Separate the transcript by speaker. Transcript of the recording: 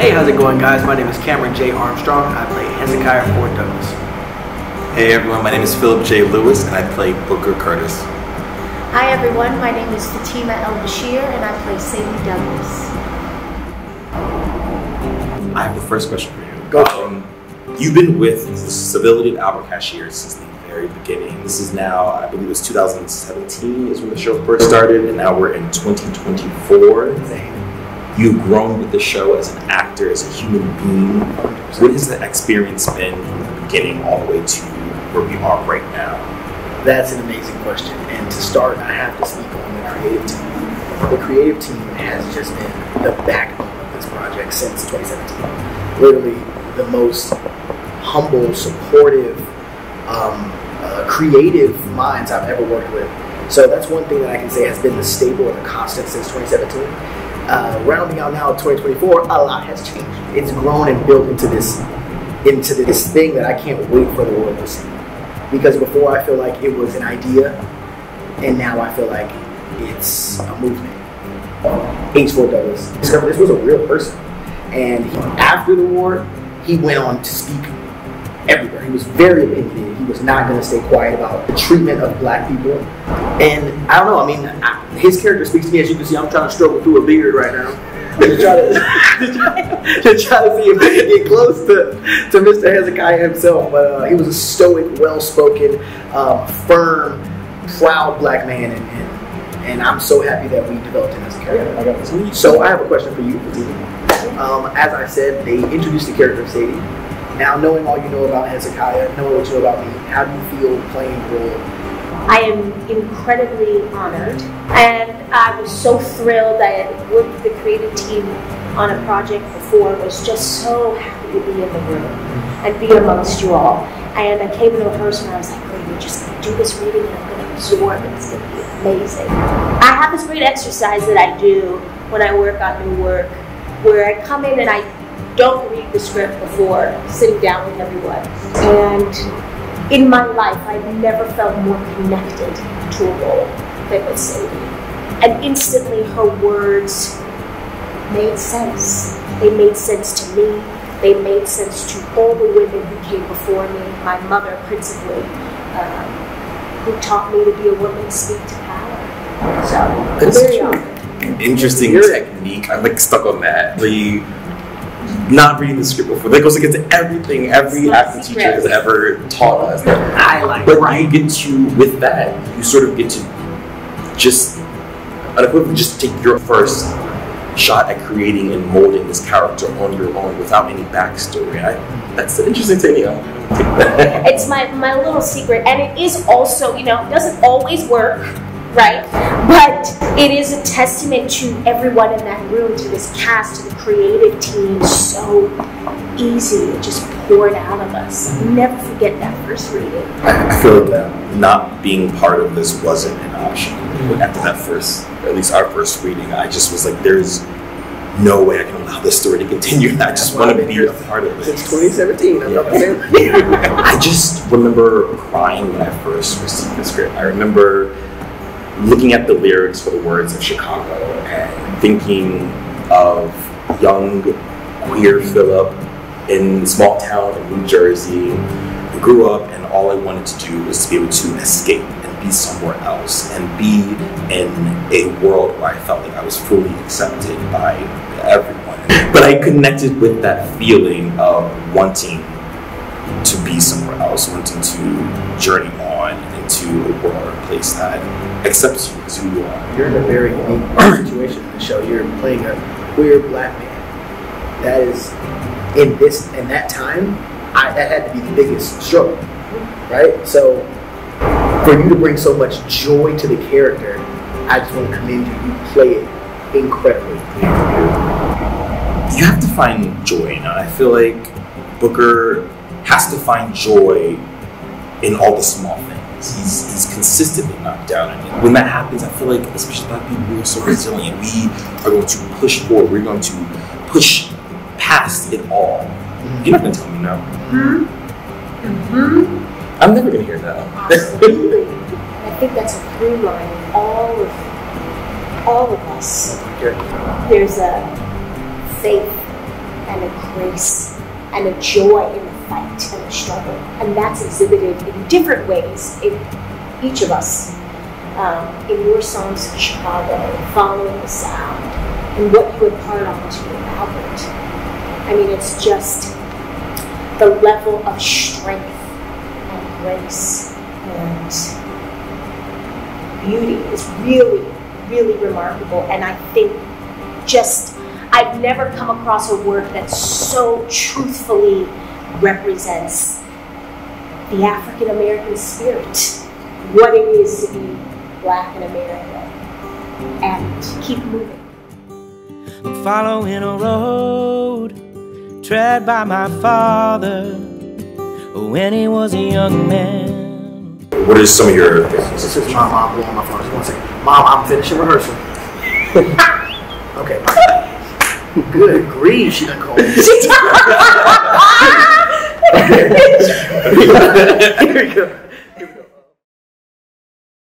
Speaker 1: Hey, how's it going, guys? My name is Cameron J. Armstrong. I play Hezekiah Ford Douglas.
Speaker 2: Hey everyone, my name is Philip J. Lewis and I play Booker Curtis.
Speaker 3: Hi everyone, my name is Fatima El Bashir and I play Sadie Douglas.
Speaker 2: I have the first question for you.
Speaker 1: Go.
Speaker 2: You've been with Civility Albert Cashiers since the very beginning. This is now, I believe it was 2017 is when the show first started, and now we're in 2024. You've grown with the show as an actor, as a human being. What has the experience been from the beginning all the way to where we are right now?
Speaker 1: That's an amazing question. And to start, I have to speak on the creative team. The creative team has just been the backbone of this project since 2017. Literally the most humble, supportive, creative minds I've ever worked with. So that's one thing that I can say has been the staple and the constant since 2017. Rounding out now 2024, a lot has changed. It's grown and built into this thing that I can't wait for the world to see. Because before I feel like it was an idea, and now I feel like it's a movement. H. Ford Douglas discovered this was a real person, and after the war, he went on to speak everywhere. He was very opinionated. He was not going to stay quiet about the treatment of black people. And I don't know, I mean, his character speaks to me. As you can see, I'm trying to struggle through a beard right now to try to see if I can get close to Mr. Hezekiah himself. But he was a stoic, well-spoken, firm, proud black man, and I'm so happy that we developed him as a character. So I have a question for you. As I said, they introduced the character of Sadie. Now, knowing all you know about Hezekiah, knowing what you know about me, how do you feel playing the role?
Speaker 3: I am incredibly honored, and I was so thrilled. I had worked with the creative team on a project before. I was just so happy to be in the room and be amongst you all. And I came into rehearsal and I was like, great, we're just going to do this reading and I'm going to absorb it. It's going to be amazing. I have this great exercise that I do when I work on new work, where I come in and I don't read the script before sitting down with everyone. And in my life, I've never felt more connected to a role than with Sadie. And instantly her words made sense. They made sense to me. They made sense to all the women who came before me. My mother, principally, who taught me to be a woman, speak to power. So, I'm very honored.
Speaker 2: Interesting technique. I'm like stuck on that. Not reading the script before. That goes against everything every acting teacher has ever taught us. But you get to, with that, you sort of get to just unequivocally just take your first shot at creating and molding this character on your own without any backstory. That's an interesting technique.
Speaker 3: It's my little secret, and it is also, it doesn't always work, right? But it is a testament to everyone in that room, to this cast, to the creative team. So easy, it just poured out of us. I'll never forget that first reading.
Speaker 2: I feel like that not being part of this wasn't an option. After that first, or at least our first reading, I just was like, there's no way I can allow this story to continue. I just want to be a part of it.
Speaker 1: Since 2017,
Speaker 2: I just remember crying when I first received the script. I remember looking at the lyrics for the words of Chicago and thinking of young queer Philip in a small town in New Jersey who grew up, and all I wanted to do was to be able to escape and be somewhere else and be in a world where I felt like I was fully accepted by everyone. But I connected with that feeling of wanting to be somewhere else, wanting to journey on into a world or a place that accepts you as who you are.
Speaker 1: You're in a very unique situation in the show. You're playing a queer black man. That is, in that time, that had to be the biggest struggle, right? So, for you to bring so much joy to the character, I just want to commend you. You play it incredibly.
Speaker 2: You have to find joy in it. I feel like Booker has to find joy in all the small things. He's consistently knocked down. And when that happens, I feel like, especially black people, we are so resilient. We are going to push forward. We're going to push past it all. You're not going to tell me no. I'm never going to hear no.
Speaker 3: Absolutely. I think that's a through line in all of us. There's a faith and a grace and a joy in the fight and the struggle. And that's exhibited in different ways in each of us. In your songs in Chicago, Following the Sound, and what you impart onto Albert. I mean, it's just the level of strength and grace and beauty is really, really remarkable. And I think I've never come across a work that so truthfully represents the African American spirit, what it is to be Black in America, and keep moving.
Speaker 4: I'm following a road tread by my father when he was a young man.
Speaker 2: What are some of your things?
Speaker 1: This is my mom blowing my phone. Just 1 second. Mom, I'm finishing rehearsal. Okay. Good grief, she done called me. Okay. Here we go.